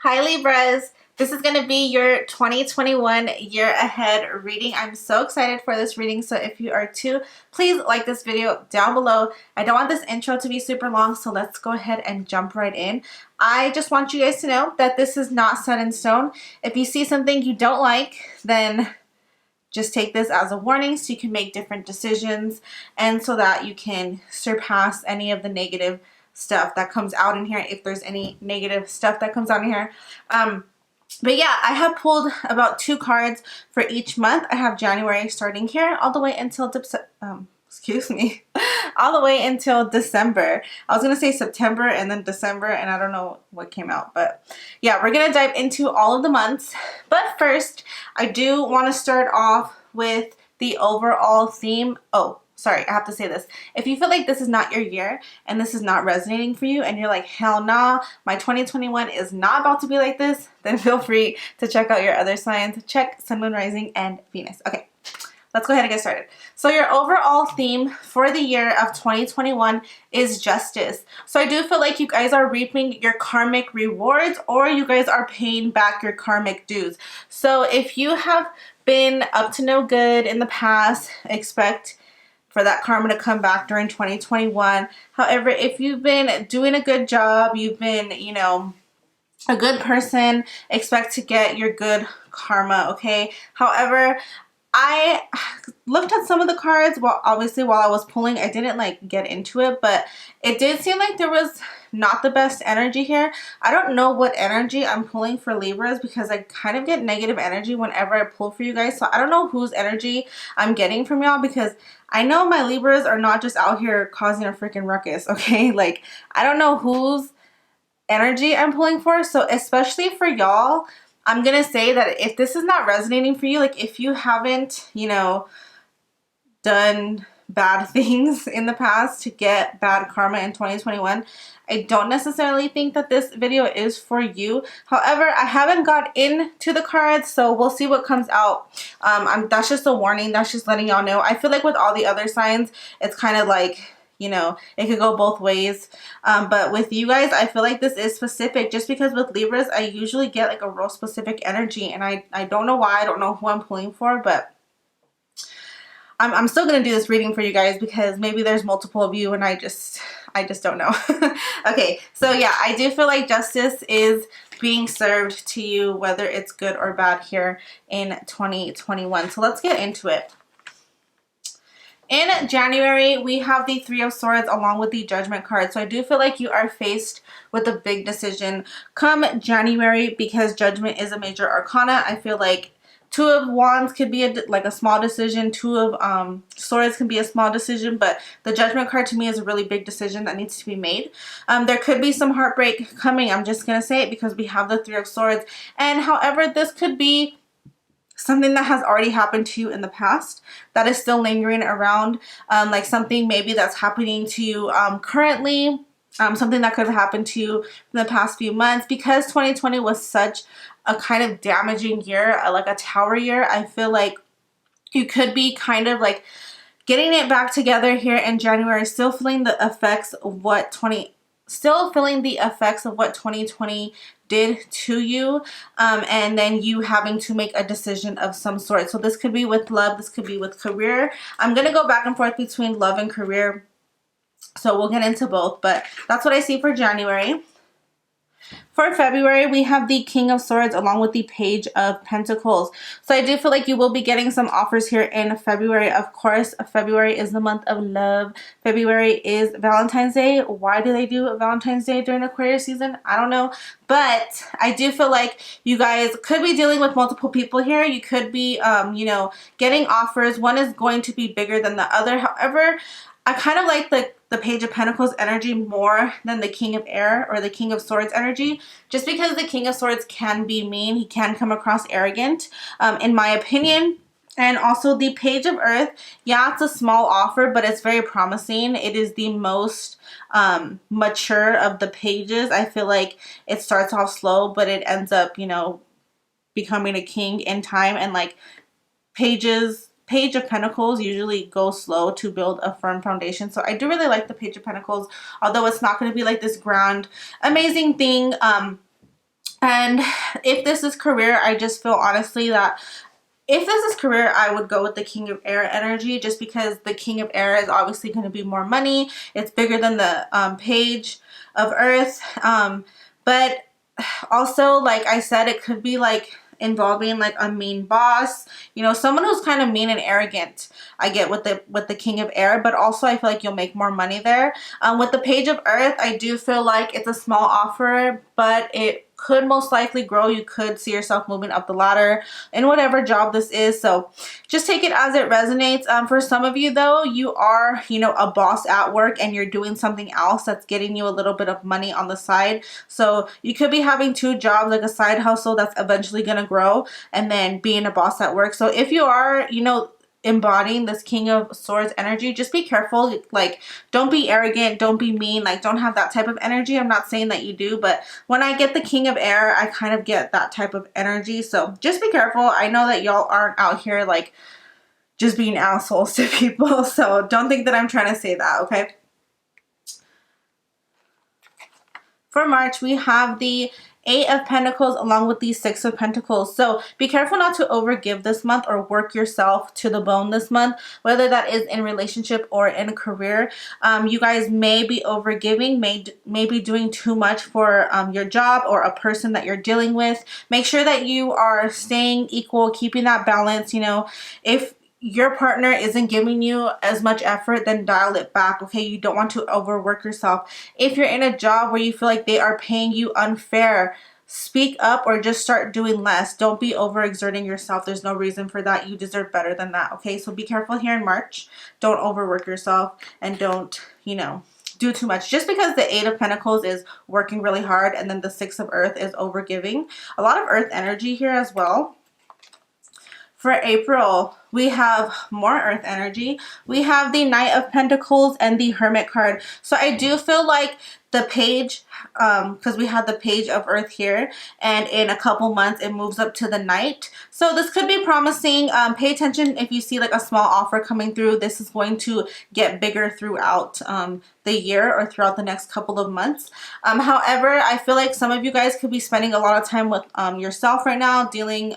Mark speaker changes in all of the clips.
Speaker 1: Hi Libras, this is going to be your 2021 year ahead reading. I'm so excited for this reading, so if you are too, please like this video down below. I don't want this intro to be super long, so let's go ahead and jump right in. I just want you guys to know that this is not set in stone. If you see something you don't like, then just take this as a warning so you can make different decisions and so that you can surpass any of the negative stuff that comes out in here, if there's any negative stuff that comes out in here. But yeah, I have pulled about 2 cards for each month. I have January starting here all the way until all the way until December. I was gonna say September and then December, and I don't know what came out, but yeah, we're gonna dive into all of the months. But first, I do want to start off with the overall theme. Oh, sorry, I have to say this. If you feel like this is not your year and this is not resonating for you and you're like, hell nah, my 2021 is not about to be like this, then feel free to check out your other signs. Check Sun, Moon, Rising, and Venus. Okay, let's go ahead and get started. So your overall theme for the year of 2021 is justice. So I do feel like you guys are reaping your karmic rewards, or you guys are paying back your karmic dues. So if you have been up to no good in the past, expect for that karma to come back during 2021. However, if you've been doing a good job, you've been, you know, a good person, expect to get your good karma, okay? However, I looked at some of the cards. Well, obviously while I was pulling, I didn't like get into it, but it did seem like there was not the best energy here. I don't know what energy I'm pulling for Libras, because I kind of get negative energy whenever I pull for you guys. So I don't know whose energy I'm getting from y'all, because I know my Libras are not just out here causing a freaking ruckus, okay? Like, I don't know whose energy I'm pulling for. So especially for y'all, I'm gonna say that if this is not resonating for you, like if you haven't, you know, done bad things in the past to get bad karma in 2021, I don't necessarily think that this video is for you. However, I haven't got into the cards, so we'll see what comes out. That's just a warning. That's just letting y'all know. I feel like with all the other signs, it's kind of like, you know, it could go both ways. But with you guys, I feel like this is specific, just because with Libras, I usually get like a real specific energy, and I don't know why. I don't know who I'm pulling for, but I'm still going to do this reading for you guys, because maybe there's multiple of you and I just don't know. Okay, so yeah, I do feel like justice is being served to you, whether it's good or bad here in 2021. So let's get into it. In January, we have the Three of Swords along with the Judgment card. So I do feel like you are faced with a big decision come January, because Judgment is a major arcana. I feel like Two of Wands could be like a small decision. Two of Swords can be a small decision, but the Judgment card to me is a really big decision that needs to be made. There could be some heartbreak coming. I'm just going to say it because we have the Three of Swords. And however, this could be something that has already happened to you in the past that is still lingering around, like something maybe that's happening to you currently, something that could have happened to you in the past few months. Because 2020 was such a kind of damaging year, like a tower year, I feel like you could be kind of like getting it back together here in January, still feeling the effects of what 2020 did to you, and then you having to make a decision of some sort. So this could be with love, this could be with career. I'm gonna go back and forth between love and career, so we'll get into both, but that's what I see for January. For February, we have the King of Swords along with the Page of Pentacles. So I do feel like you will be getting some offers here in February. Of course, February is the month of love. February is Valentine's Day. Why do they do Valentine's Day during Aquarius season? I don't know. But I do feel like you guys could be dealing with multiple people here. You could be, you know, getting offers. One is going to be bigger than the other. However, I kind of like the Page of Pentacles energy more than the King of Air or the King of Swords energy, just because the King of Swords can be mean. He can come across arrogant, in my opinion. And also the Page of Earth, yeah, it's a small offer, but it's very promising. It is the most mature of the pages. I feel like it starts off slow, but it ends up, you know, becoming a king in time. And like Page of Pentacles usually go slow to build a firm foundation. So I do really like the Page of Pentacles, although it's not going to be like this grand, amazing thing. And if this is career, I just feel honestly that if this is career, I would go with the King of Air energy, just because the King of Air is obviously going to be more money. It's bigger than the Page of Earth. But also, like I said, it could be like involving like a mean boss, you know, someone who's kind of mean and arrogant. I get with the King of Air, but also I feel like you'll make more money there. With the Page of Earth, I do feel like it's a small offer, but it could most likely grow. You could see yourself moving up the ladder in whatever job this is. So just take it as it resonates. For some of you though, you are, you know, a boss at work and you're doing something else that's getting you a little bit of money on the side. So you could be having two jobs, like a side hustle that's eventually going to grow, and then being a boss at work. So if you are, you know, embodying this King of Swords energy, just be careful. Like, don't be arrogant, don't be mean, like don't have that type of energy. I'm not saying that you do, but when I get the King of Air, I kind of get that type of energy. So just be careful. I know that y'all aren't out here like just being assholes to people, so don't think that I'm trying to say that, okay? For March, we have the Eight of Pentacles along with the Six of Pentacles. So be careful not to overgive this month or work yourself to the bone this month, whether that is in relationship or in a career. You guys may be overgiving, may be doing too much for your job or a person that you're dealing with. Make sure that you are staying equal, keeping that balance. You know, if your partner isn't giving you as much effort, then dial it back, okay? You don't want to overwork yourself. If you're in a job where you feel like they are paying you unfair, speak up or just start doing less. Don't be overexerting yourself. There's no reason for that. You deserve better than that, okay? So be careful here in March. Don't overwork yourself and don't, you know, do too much. Just because the Eight of Pentacles is working really hard and then the Six of Earth is overgiving. A lot of Earth energy here as well. For April, we have more Earth energy. We have the Knight of Pentacles and the Hermit card. So I do feel like the Page, because we have the Page of Earth here, and in a couple months it moves up to the Knight. So this could be promising. Pay attention if you see like a small offer coming through. This is going to get bigger throughout the year or throughout the next couple of months. However, I feel like some of you guys could be spending a lot of time with yourself right now, dealing,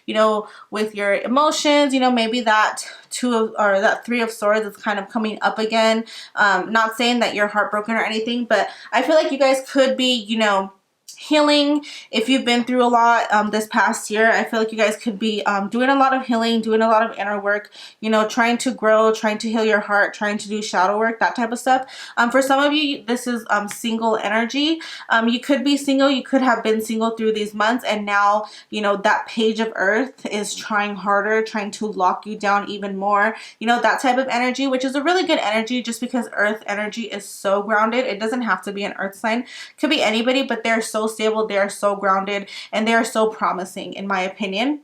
Speaker 1: you know, with your emotions. You know, maybe that that Three of Swords is kind of coming up again. Not saying that you're heartbroken or anything, but I feel like you guys could be, you know, healing. If you've been through a lot this past year, I feel like you guys could be doing a lot of healing, doing a lot of inner work, you know, trying to grow, trying to heal your heart, trying to do shadow work, that type of stuff. For some of you, this is single energy. You could be single, you could have been single through these months, and now, you know, that Page of Earth is trying harder, trying to lock you down even more, you know, that type of energy, which is a really good energy, just because Earth energy is so grounded. It doesn't have to be an Earth sign, it could be anybody, but they're so stable, they are so grounded, and they are so promising in my opinion.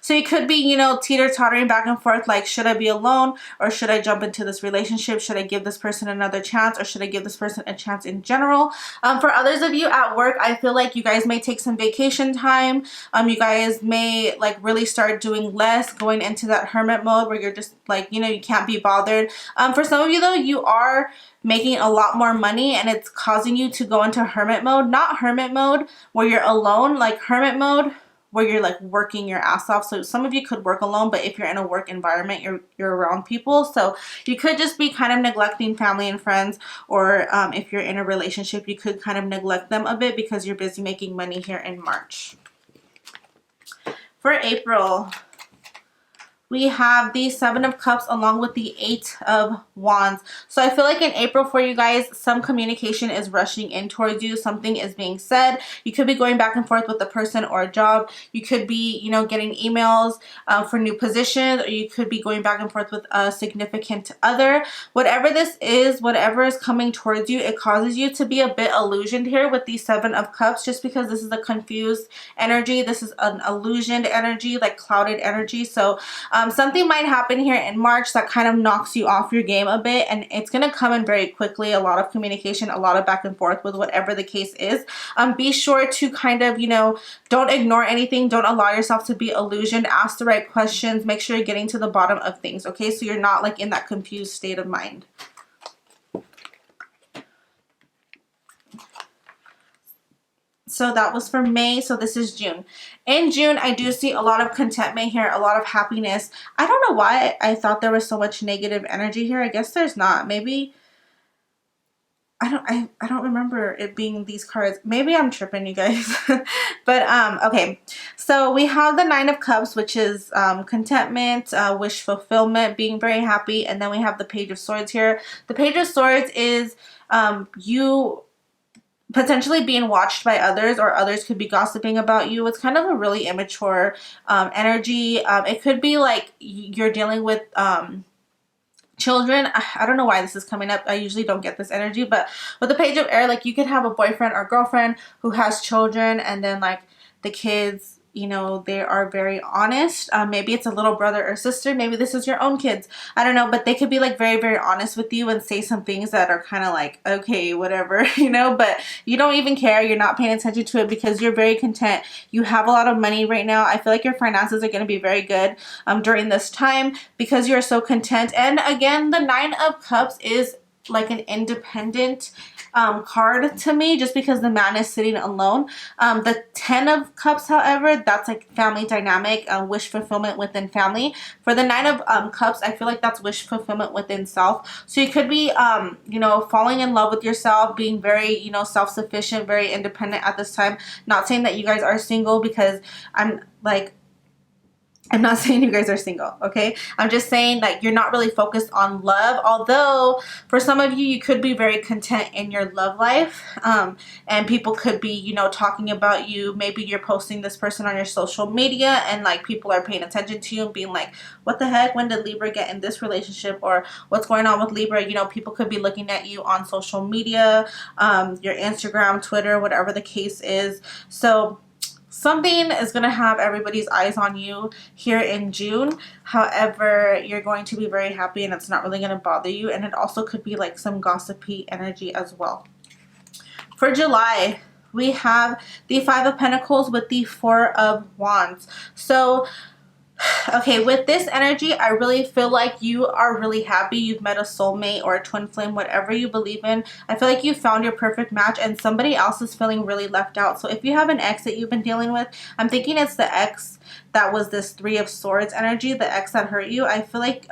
Speaker 1: So you could be, you know, teeter-tottering back and forth, like, should I be alone or should I jump into this relationship? Should I give this person another chance or should I give this person a chance in general? For others of you at work, I feel like you guys may take some vacation time. You guys may like really start doing less, going into that hermit mode where you're just like, you know, you can't be bothered. For some of you though, you are making a lot more money and it's causing you to go into hermit mode. Not hermit mode where you're alone, like hermit mode where you're like working your ass off. So some of you could work alone, but if you're in a work environment, you're around people. So you could just be kind of neglecting family and friends, or if you're in a relationship, you could kind of neglect them a bit because you're busy making money here in March. For April, we have the Seven of Cups along with the Eight of Wands. So I feel like in April for you guys, some communication is rushing in towards you. Something is being said. You could be going back and forth with a person or a job. You could be, you know, getting emails for new positions, or you could be going back and forth with a significant other. Whatever this is, whatever is coming towards you, it causes you to be a bit illusioned here with the Seven of Cups, just because this is a confused energy. This is an illusioned energy, like clouded energy. So something might happen here in March that kind of knocks you off your game a bit, and it's going to come in very quickly. A lot of communication, a lot of back and forth with whatever the case is. Be sure to kind of, you know, don't ignore anything. Don't allow yourself to be illusioned. Ask the right questions. Make sure you're getting to the bottom of things, okay? So you're not like in that confused state of mind. So that was for May. So this is June. In June, I do see a lot of contentment here, a lot of happiness. I don't know why I thought there was so much negative energy here. I guess there's not. Maybe I don't remember it being these cards. Maybe I'm tripping, you guys. But okay. So we have the Nine of Cups, which is contentment, wish fulfillment, being very happy, and then we have the Page of Swords here. The Page of Swords is you potentially being watched by others, or others could be gossiping about you. It's kind of a really immature energy. It could be like you're dealing with children. I don't know why this is coming up. I usually don't get this energy, but with the Page of Air, like you could have a boyfriend or girlfriend who has children, and then like the kids, you know, they are very honest. Maybe it's a little brother or sister. Maybe this is your own kids. I don't know, but they could be like very, very honest with you and say some things that are kind of like, okay, whatever, you know, but you don't even care. You're not paying attention to it because you're very content. You have a lot of money right now. I feel like your finances are going to be very good during this time because you're so content. And again, the Nine of Cups is like an independent card to me, just because the man is sitting alone. The Ten of Cups, however, that's like family dynamic, wish fulfillment within family. For the Nine of Cups, I feel like that's wish fulfillment within self. So you could be, you know, falling in love with yourself, being very, you know, self-sufficient, very independent at this time. Not saying that you guys are single, because I'm not saying you guys are single, okay? I'm just saying like you're not really focused on love, although for some of you, you could be very content in your love life, and people could be, you know, talking about you. Maybe you're posting this person on your social media and like people are paying attention to you and being like, what the heck, when did Libra get in this relationship, or what's going on with Libra? You know, people could be looking at you on social media, your Instagram, Twitter, whatever the case is. So something is going to have everybody's eyes on you here in June. However, you're going to be very happy and it's not really going to bother you. And it also could be like some gossipy energy as well. For July, we have the Five of Pentacles with the Four of Wands. So okay, with this energy, I really feel like you are really happy. You've met a soulmate or a twin flame, whatever you believe in. I feel like you found your perfect match and somebody else is feeling really left out. So if you have an ex that you've been dealing with, I'm thinking it's the ex that was this Three of Swords energy, the ex that hurt you. I feel like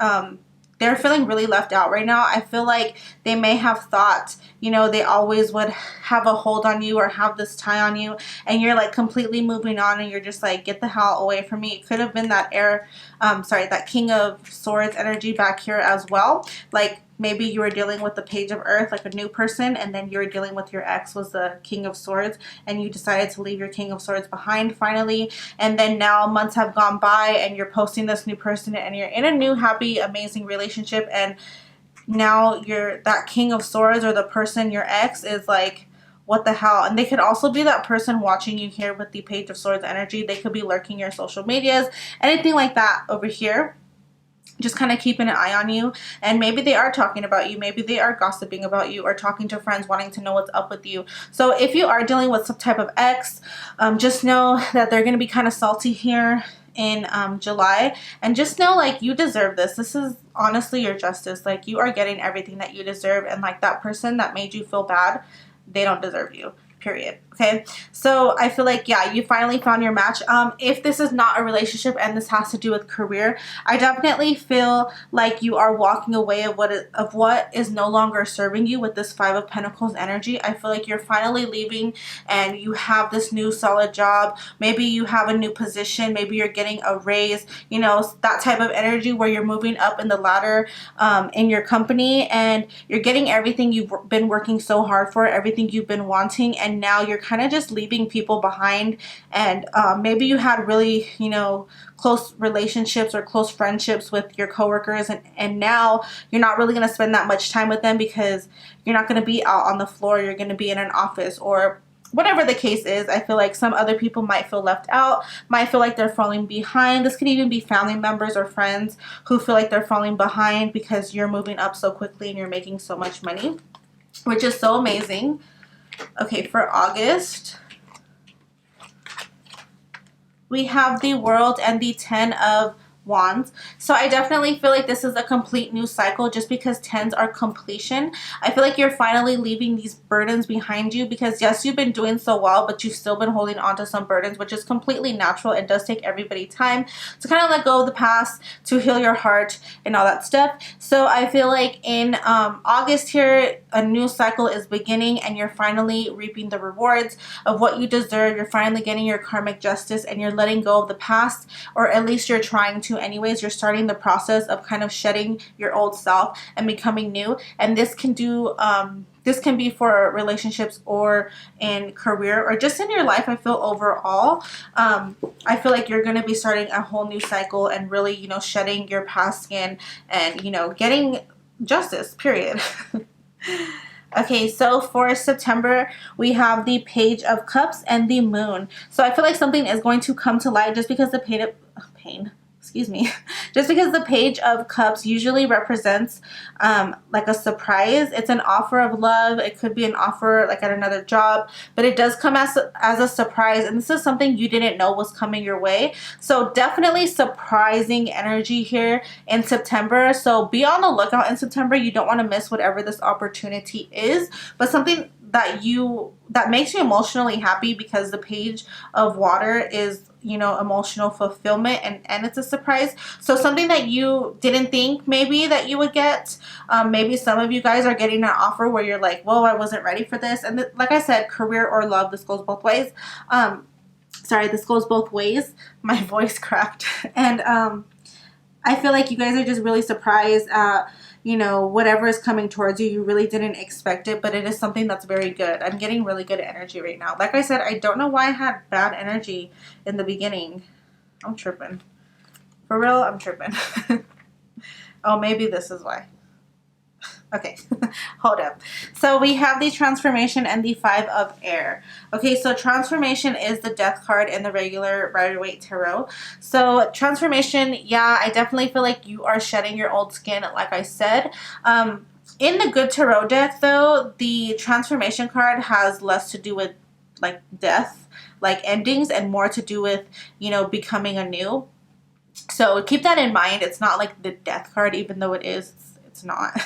Speaker 1: they're feeling really left out right now. I feel like they may have thought, you know, they always would have a hold on you or have this tie on you, and you're like completely moving on and you're just like, get the hell away from me. It could have been that that King of Swords energy back here as well. Like maybe you were dealing with the Page of Earth, like a new person, and then you were dealing with your ex was the King of Swords, and you decided to leave your King of Swords behind finally. And then now months have gone by and you're posting this new person and you're in a new, happy, amazing relationship, and now you're that King of Swords, or the person, your ex, is like, what the hell? And they could also be that person watching you here with the Page of Swords energy. They could be lurking your social medias, anything like that over here. Just kind of keeping an eye on you, and maybe they are talking about you, maybe they are gossiping about you or talking to friends wanting to know what's up with you. So if you are dealing with some type of ex, just know that they're going to be kind of salty here in July, and just know like you deserve this. This is honestly your justice. Like you are getting everything that you deserve, and like that person that made you feel bad, they don't deserve you, period. Okay, so I feel like, yeah, you finally found your match. If this is not a relationship and this has to do with career, I definitely feel like you are walking away of what is no longer serving you with this Five of Pentacles energy. I feel like you're finally leaving and you have this new solid job. Maybe you have a new position. Maybe you're getting a raise, you know, that type of energy where you're moving up in the ladder in your company, and you're getting everything you've been working so hard for, everything you've been wanting, and now you're kind of just leaving people behind. And maybe you had really, you know, close relationships or close friendships with your coworkers, and now you're not really going to spend that much time with them because you're not going to be out on the floor. You're going to be in an office, or whatever the case is. I feel like some other people might feel left out, might feel like they're falling behind. This could even be family members or friends who feel like they're falling behind because you're moving up so quickly and you're making so much money, which is so amazing. Okay, for August, we have the World and the Ten of Wands. So I definitely feel like this is a complete new cycle, just because tens are completion. I feel like you're finally leaving these burdens behind you, because yes, you've been doing so well, but you've still been holding on to some burdens, which is completely natural. It does take everybody time to kind of let go of the past, to heal your heart and all that stuff. So I feel like in August here, a new cycle is beginning, and you're finally reaping the rewards of what you deserve. You're finally getting your karmic justice, and you're letting go of the past, or at least you're trying to anyways. You're starting the process of kind of shedding your old self and becoming new. And this can do this can be for relationships or in career or just in your life. I feel overall I feel like you're going to be starting a whole new cycle and really, you know, shedding your past skin and, you know, getting justice, period. Okay, so for September, we have the Page of Cups and the Moon. So I feel like something is going to come to light, just because the just because the Page of Cups usually represents like a surprise. It's an offer of love. It could be an offer like at another job, but it does come as a surprise, and this is something you didn't know was coming your way. So definitely surprising energy here in September. So be on the lookout in September. You don't want to miss whatever this opportunity is, but something that makes you emotionally happy, because the Page of Water is, you know, emotional fulfillment, and it's a surprise. So something that you didn't think maybe that you would get. Maybe some of you guys are getting an offer where you're like, whoa, I wasn't ready for this. And like I said, career or love, this goes both ways. Sorry, this goes both ways. My voice cracked. And I feel like you guys are just really surprised at, you know, whatever is coming towards you. You really didn't expect it, but it is something that's very good. I'm getting really good energy right now. Like I said, I don't know why I had bad energy in the beginning. I'm tripping. For real, I'm tripping. Oh, maybe this is why. Okay, hold up. So we have the Transformation and the Five of Air. Okay, so Transformation is the Death card in the regular Rider-Waite Tarot. So Transformation, yeah, I definitely feel like you are shedding your old skin, like I said. In the Good Tarot deck, though, the Transformation card has less to do with, like, death, like endings, and more to do with, you know, becoming anew. So keep that in mind. It's not like the Death card, even though it is. It's not.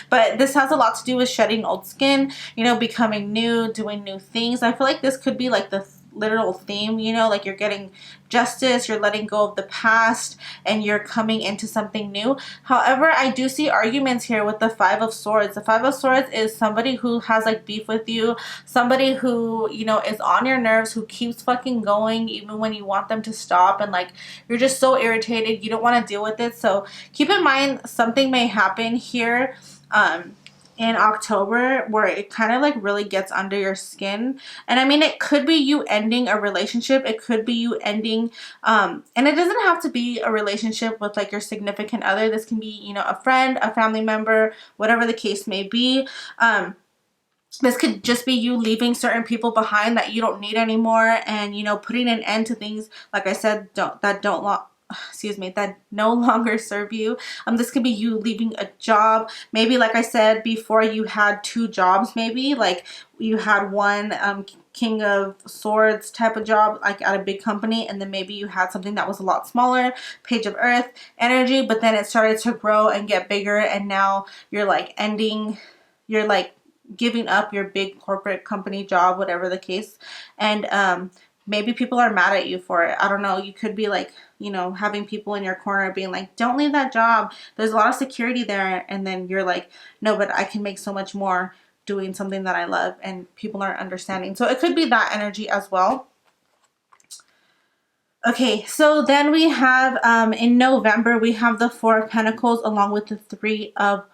Speaker 1: But this has a lot to do with shedding old skin, you know, becoming new, doing new things. I feel like this could be like the literal theme, you know, like you're getting justice, you're letting go of the past, and you're coming into something new. However, I do see arguments here with the Five of Swords. The Five of Swords is somebody who has like beef with you, somebody who, you know, is on your nerves, who keeps fucking going even when you want them to stop, and like you're just so irritated, you don't want to deal with it. So keep in mind, something may happen here in October where it kind of like really gets under your skin. And I mean, it could be you ending a relationship, it could be you ending and it doesn't have to be a relationship with like your significant other. This can be, you know, a friend, a family member, whatever the case may be. This could just be you leaving certain people behind that you don't need anymore, and, you know, putting an end to things, like I said, that no longer serve you. This could be you leaving a job. Maybe, like I said before, you had two jobs. Maybe like you had one King of Swords type of job, like at a big company, and then maybe you had something that was a lot smaller, Page of Earth energy, but then it started to grow and get bigger, and now you're like giving up your big corporate company job, whatever the case. And maybe people are mad at you for it. I don't know. You could be like, you know, having people in your corner being like, don't leave that job, there's a lot of security there. And then you're like, no, but I can make so much more doing something that I love, and people aren't understanding. So it could be that energy as well. Okay, so then we have in November, we have the Four of Pentacles along with the Three of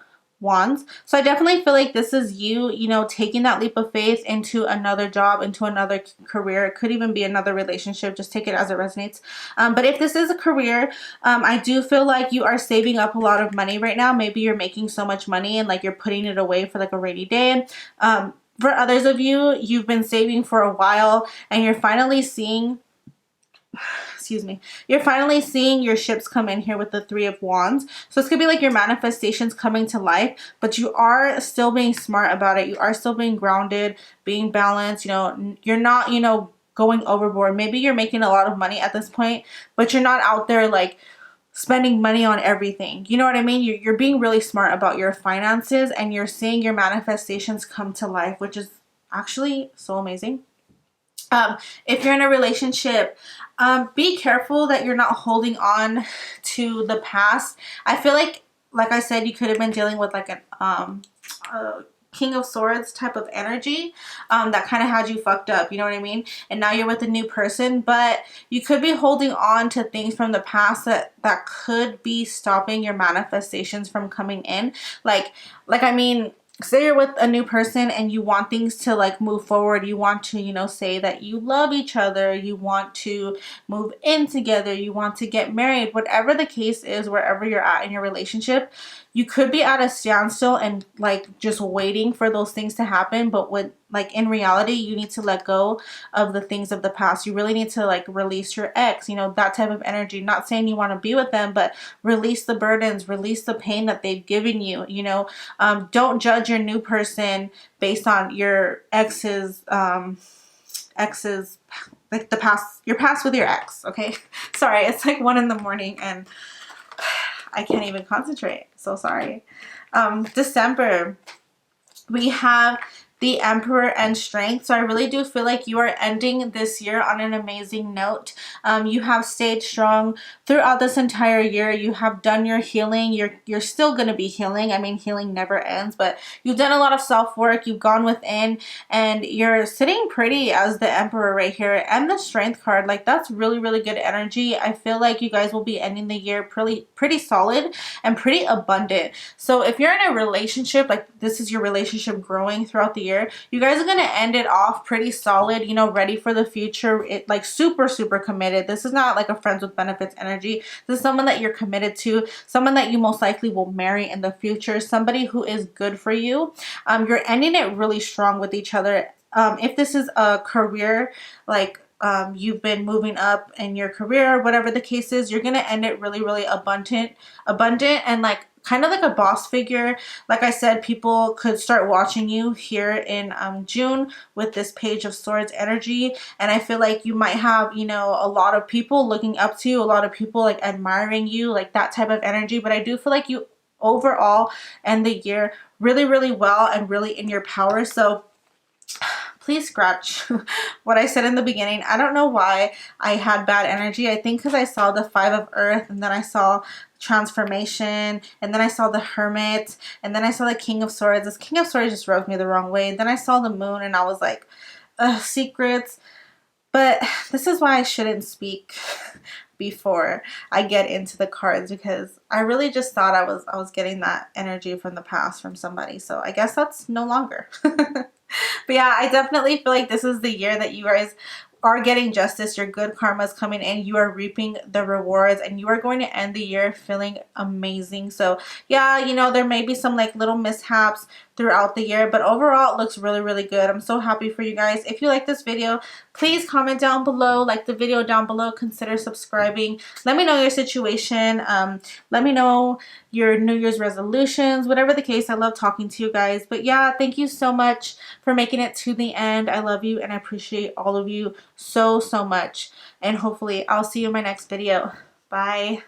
Speaker 1: Wands. So I definitely feel like this is you, you know, taking that leap of faith into another job, into another career. It could even be another relationship. Just take it as it resonates. But if this is a career, I do feel like you are saving up a lot of money right now. Maybe you're making so much money and like you're putting it away for like a rainy day. For others of you, you've been saving for a while, and you're finally seeing you're finally seeing your ships come in here with the Three of Wands. So this could be like your manifestations coming to life, but you are still being smart about it. You are still being grounded, being balanced. You know, you're not, you know, going overboard. Maybe you're making a lot of money at this point, but you're not out there like spending money on everything. You know what I mean? You're being really smart about your finances, and you're seeing your manifestations come to life, which is actually so amazing. If you're in a relationship, be careful that you're not holding on to the past. I feel like I said, you could have been dealing with like a King of Swords type of energy that kind of had you fucked up, you know what I mean? And now you're with a new person, but you could be holding on to things from the past that could be stopping your manifestations from coming in. Like I mean, say you're with a new person and you want things to like move forward. You want to, you know, say that you love each other. You want to move in together. You want to get married. Whatever the case is, wherever you're at in your relationship, you could be at a standstill and like just waiting for those things to happen. But with like in reality, you need to let go of the things of the past. You really need to like release your ex, you know, that type of energy. Not saying you want to be with them, but release the burdens, release the pain that they've given you, you know. Don't judge your new person based on your ex's like the past, your past with your ex. Okay. Sorry, it's like 1 a.m. and I can't even concentrate. So sorry. December, we have the Emperor and Strength. So I really do feel like you are ending this year on an amazing note. You have stayed strong throughout this entire year. You have done your healing. You're still going to be healing. I mean, healing never ends, but you've done a lot of self-work. You've gone within, and you're sitting pretty as the Emperor right here, and the Strength card. Like, that's really, really good energy. I feel like you guys will be ending the year pretty solid and pretty abundant. So if you're in a relationship, like this is your relationship growing throughout the year, you guys are going to end it off pretty solid, you know, ready for the future. It like super committed. This is not like a friends with benefits energy. This is someone that you're committed to, someone that you most likely will marry in the future, somebody who is good for you. You're ending it really strong with each other. If this is a career, like you've been moving up in your career, whatever the case is, you're going to end it really abundant and like kind of like a boss figure. Like I said, people could start watching you here in June with this Page of Swords energy. And I feel like you might have, you know, a lot of people looking up to you, a lot of people like admiring you, like that type of energy. But I do feel like you overall end the year really well and really in your power. So please scratch what I said in the beginning. I don't know why I had bad energy. I think because I saw the 5 of Earth, and then I saw Transformation, and then I saw the Hermit, and then I saw the King of Swords. This King of Swords just rubbed me the wrong way. Then I saw the Moon, and I was like, ugh, secrets. But this is why I shouldn't speak before I get into the cards, because I really just thought I was getting that energy from the past from somebody. So I guess that's no longer. But yeah, I definitely feel like this is the year that you guys are getting justice. Your good karma is coming in. You are reaping the rewards, and you are going to end the year feeling amazing. So yeah, you know, there may be some like little mishaps throughout the year, but overall it looks really good. I'm so happy for you guys. If you like this video, please comment down below, like the video down below, consider subscribing. Let me know your situation. Let me know your New Year's resolutions, whatever the case. I love talking to you guys. But yeah, thank you so much for making it to the end. I love you and I appreciate all of you so much. And hopefully I'll see you in my next video. Bye.